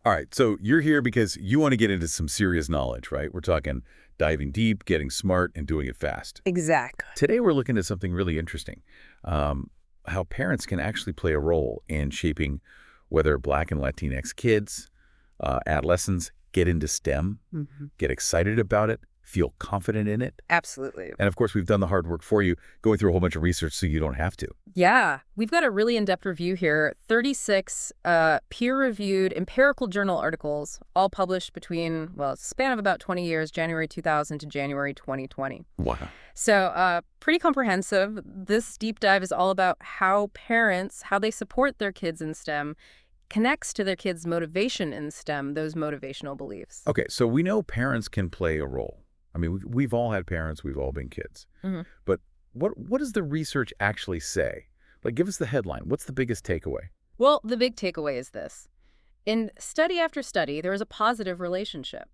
All right, so you're here because you want to get into some serious knowledge, right? We're talking diving deep, getting smart, and doing it fast. Exactly. Today, we're looking at something really interesting, um, how parents can actually play a role in shaping whether Black and Latinx kids, adolescents get into STEM, get excited about it, feel confident in it. Absolutely. And of course, we've done the hard work for you, going through a whole bunch of research so you don't have to. Yeah, we've got a really in-depth review here. 36 peer-reviewed empirical journal articles, all published between, well, a span of about 20 years, January 2000 to January 2020. Wow. So pretty comprehensive. This deep dive is all about how parents, how they support their kids in STEM, connects to their kids' motivation in STEM, those motivational beliefs. Okay, so we know parents can play a role. I mean, we've all had parents, we've all been kids. But what does the research actually say? Like, give us the headline. What's the biggest takeaway? Well, the big takeaway is this. In study after study, there is a positive relationship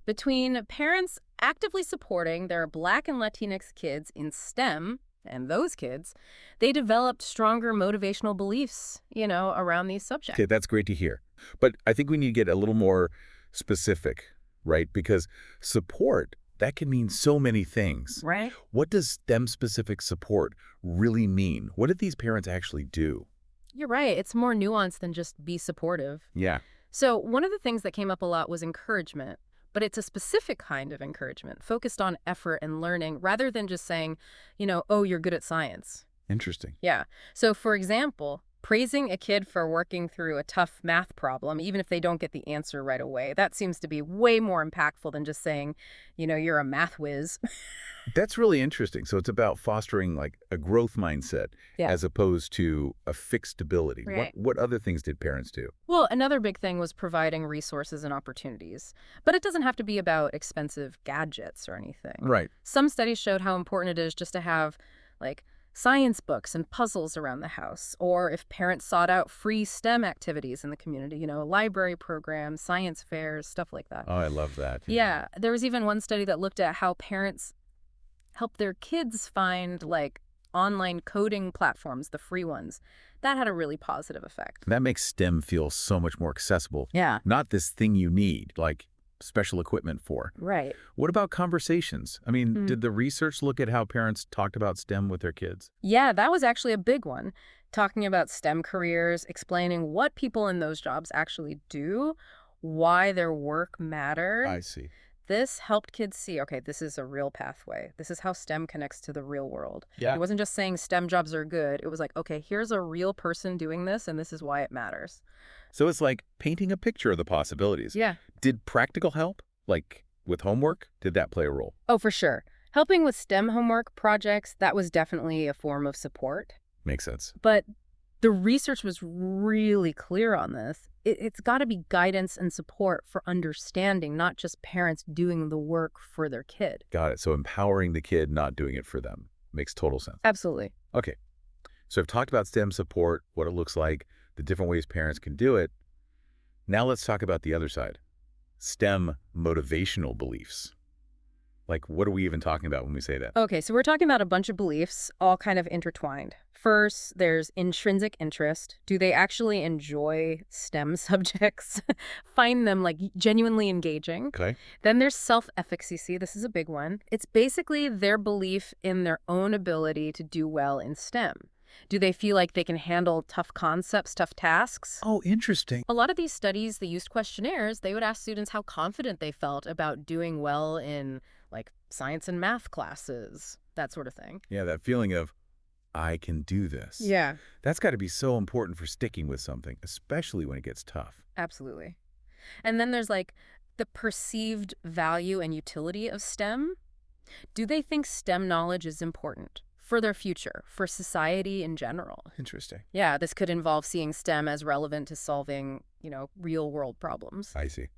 between parents actively supporting their Black and Latinx kids in STEM, and those kids, they developed stronger motivational beliefs, around these subjects. Okay, that's great to hear. But I think we need to get a little more specific, right? Because support, that can mean so many things. Right? What does STEM-specific support really mean? What did these parents actually do? You're right. It's more nuanced than just be supportive. Yeah. So one of the things that came up a lot was encouragement, but it's a specific kind of encouragement focused on effort and learning rather than just saying, oh, you're good at science. Interesting. Yeah. So for example, praising a kid for working through a tough math problem, even if they don't get the answer right away, that seems to be way more impactful than just saying, you're a math whiz. That's really interesting. So it's about fostering like a growth mindset Yeah. as opposed to a fixed ability. Right. What other things did parents do? Well, another big thing was providing resources and opportunities. But it doesn't have to be about expensive gadgets or anything. Right. Some studies showed how important it is just to have, like, science books and puzzles around the house, or if parents sought out free STEM activities in the community, library programs, science fairs, stuff like that. Oh, I love that. Yeah, there was even one study that looked at how parents help their kids find, like, online coding platforms, the free ones. That had a really positive effect. That makes STEM feel so much more accessible. Yeah. Not this thing you need, like special equipment for. Right. What about conversations? I mean, did the research look at how parents talked about STEM with their kids? Yeah, that was actually a big one. Talking about STEM careers, explaining what people in those jobs actually do, why their work mattered. I see. This helped kids see, okay, this is a real pathway. This is how STEM connects to the real world. Yeah. It wasn't just saying STEM jobs are good. It was like, okay, here's a real person doing this, and this is why it matters. So it's like painting a picture of the possibilities. Yeah. Did practical help, like with homework, did that play a role? Oh, for sure. Helping with STEM homework projects, that was definitely a form of support. Makes sense. But the research was really clear on this. It's got to be guidance and support for understanding, not just parents doing the work for their kid. Got it. So empowering the kid, not doing it for them. Makes total sense. Absolutely. Okay. So I've talked about STEM support, what it looks like, the different ways parents can do it. Now let's talk about the other side. STEM motivational beliefs. Like, what are we even talking about when we say that? Okay, so we're talking about a bunch of beliefs, all kind of intertwined. First, there's intrinsic interest. Do they actually enjoy STEM subjects? Find them, like, genuinely engaging? Okay. Then there's self-efficacy. This is a big one. It's basically their belief in their own ability to do well in STEM. Do they feel like they can handle tough concepts, tough tasks? Oh, interesting. A lot of these studies, they used questionnaires. They would ask students how confident they felt about doing well in, like, science and math classes, that sort of thing. Yeah, that feeling of, I can do this. Yeah, That's got to be so important for sticking with something, especially when it gets tough. absolutely. And then there's, like, the perceived value and utility of STEM. Do they think STEM knowledge is important for their future, for society in general? Interesting. Yeah, this could involve seeing STEM as relevant to solving, real-world problems. I see.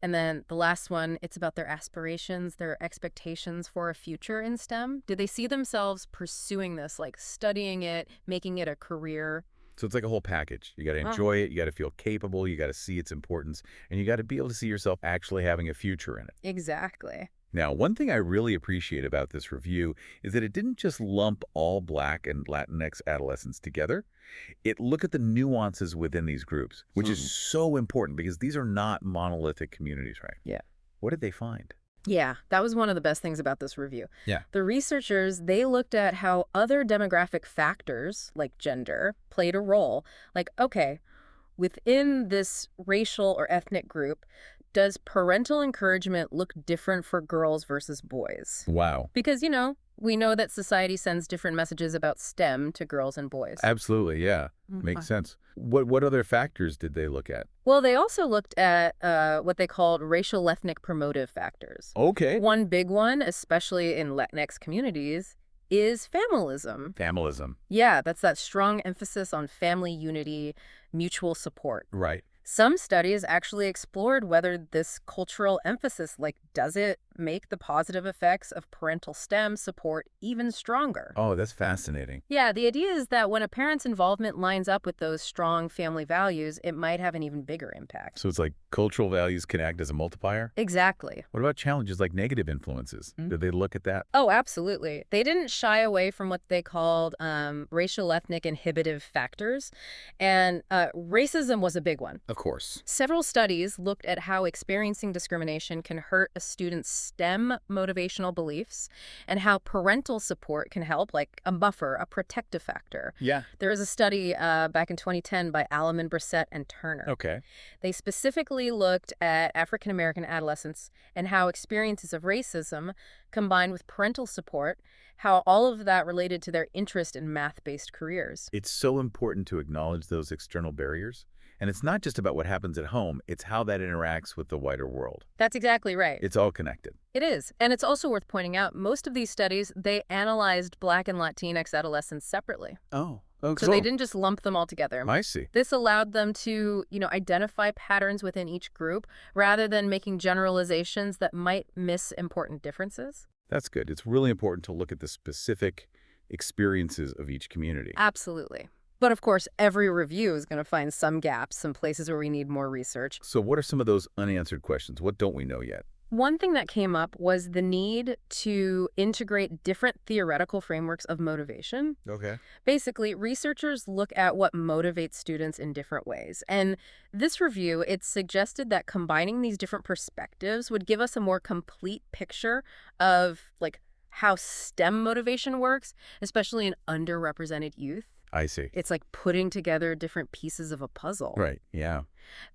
And then the last one, it's about their aspirations, their expectations for a future in STEM. Do they see themselves pursuing this, like studying it, making it a career? So it's like a whole package. You got to enjoy it, you got to feel capable, you got to see its importance, and you got to be able to see yourself actually having a future in it. Exactly. Now, one thing I really appreciate about this review is that it didn't just lump all Black and Latinx adolescents together. It looked at the nuances within these groups, which is so important because these are not monolithic communities, right? Yeah. What did they find? Yeah, that was one of the best things about this review. Yeah. The researchers, they looked at how other demographic factors, like gender, played a role. Like, okay, within this racial or ethnic group, does parental encouragement look different for girls versus boys? Wow. Because, we know that society sends different messages about STEM to girls and boys. Absolutely, yeah. Makes sense. What other factors did they look at? Well, they also looked at what they called racial ethnic promotive factors. Okay. One big one, especially in Latinx communities, is familism. Familism. Yeah, that's that strong emphasis on family unity, mutual support. Right. Some studies actually explored whether this cultural emphasis, does it make the positive effects of parental STEM support even stronger? Oh, that's fascinating. Yeah, the idea is that when a parent's involvement lines up with those strong family values, it might have an even bigger impact. So it's like cultural values can act as a multiplier? Exactly. What about challenges like negative influences? Did they look at that? Oh, absolutely. They didn't shy away from what they called racial ethnic inhibitive factors, and racism was a big one. Of course. Several studies looked at how experiencing discrimination can hurt a student's STEM motivational beliefs and how parental support can help, like a buffer, a protective factor. Yeah. There was a study back in 2010 by Alleman, Brissett, and Turner. Okay. They specifically looked at African-American adolescents and how experiences of racism combined with parental support, how all of that related to their interest in math-based careers. It's so important to acknowledge those external barriers. And it's not just about what happens at home, it's how that interacts with the wider world. That's exactly right. It's all connected. It is. And it's also worth pointing out, most of these studies, they analyzed Black and Latinx adolescents separately. Oh, okay. So they didn't just lump them all together. I see. This allowed them to, identify patterns within each group rather than making generalizations that might miss important differences. That's good. It's really important to look at the specific experiences of each community. Absolutely. But of course, every review is going to find some gaps, some places where we need more research. So what are some of those unanswered questions? What don't we know yet? One thing that came up was the need to integrate different theoretical frameworks of motivation. Okay. Basically, researchers look at what motivates students in different ways. And this review, it suggested that combining these different perspectives would give us a more complete picture of, how STEM motivation works, especially in underrepresented youth. I see. It's like putting together different pieces of a puzzle. Right, yeah.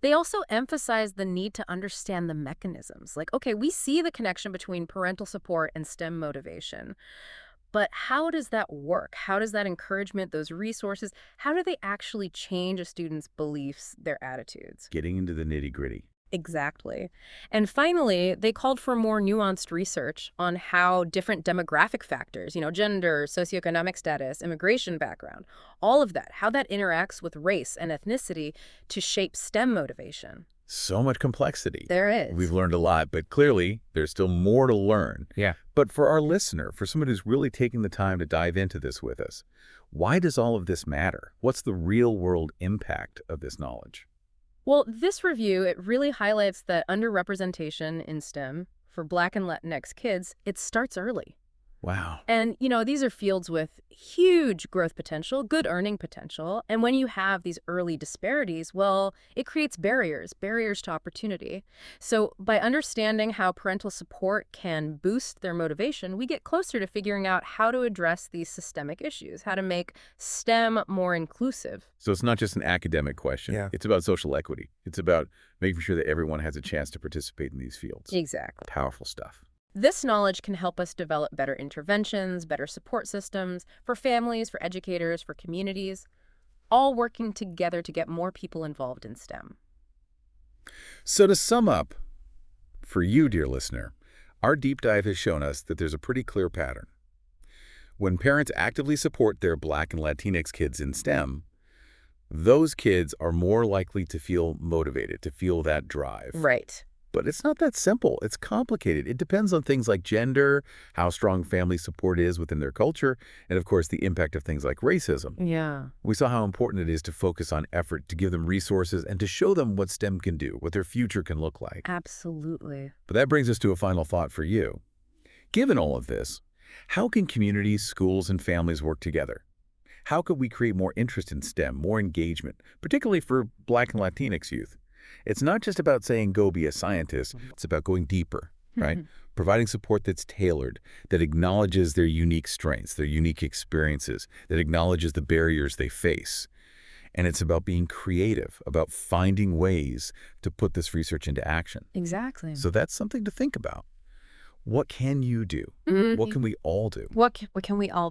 They also emphasize the need to understand the mechanisms. Okay, we see the connection between parental support and STEM motivation. But how does that work? How does that encouragement, those resources, how do they actually change a student's beliefs, their attitudes? Getting into the nitty-gritty. Exactly. And finally, they called for more nuanced research on how different demographic factors, gender, socioeconomic status, immigration background, all of that, how that interacts with race and ethnicity to shape STEM motivation. So much complexity. There is. We've learned a lot, but clearly there's still more to learn. Yeah. But for our listener, for someone who's really taking the time to dive into this with us, why does all of this matter? What's the real-world impact of this knowledge? Well, this review, it really highlights that underrepresentation in STEM for Black and Latinx kids, it starts early. Wow. And, these are fields with huge growth potential, good earning potential. And when you have these early disparities, well, it creates barriers to opportunity. So by understanding how parental support can boost their motivation, we get closer to figuring out how to address these systemic issues, how to make STEM more inclusive. So it's not just an academic question. Yeah. It's about social equity. It's about making sure that everyone has a chance to participate in these fields. Exactly. Powerful stuff. This knowledge can help us develop better interventions, better support systems for families, for educators, for communities, all working together to get more people involved in STEM. So to sum up, for you, dear listener, our deep dive has shown us that there's a pretty clear pattern. When parents actively support their Black and Latinx kids in STEM, those kids are more likely to feel motivated, to feel that drive. Right. But it's not that simple. It's complicated. It depends on things like gender, how strong family support is within their culture, and of course the impact of things like racism. Yeah. We saw how important it is to focus on effort, to give them resources, and to show them what STEM can do, what their future can look like. Absolutely. But that brings us to a final thought for you. Given all of this, how can communities, schools, and families work together? How could we create more interest in STEM, more engagement, particularly for Black and Latinx youth? It's not just about saying go be a scientist, it's about going deeper, right? Providing support that's tailored, that acknowledges their unique strengths, their unique experiences, that acknowledges the barriers they face. And it's about being creative, about finding ways to put this research into action. Exactly. So that's something to think about. What can you do? What can we all do? What can we all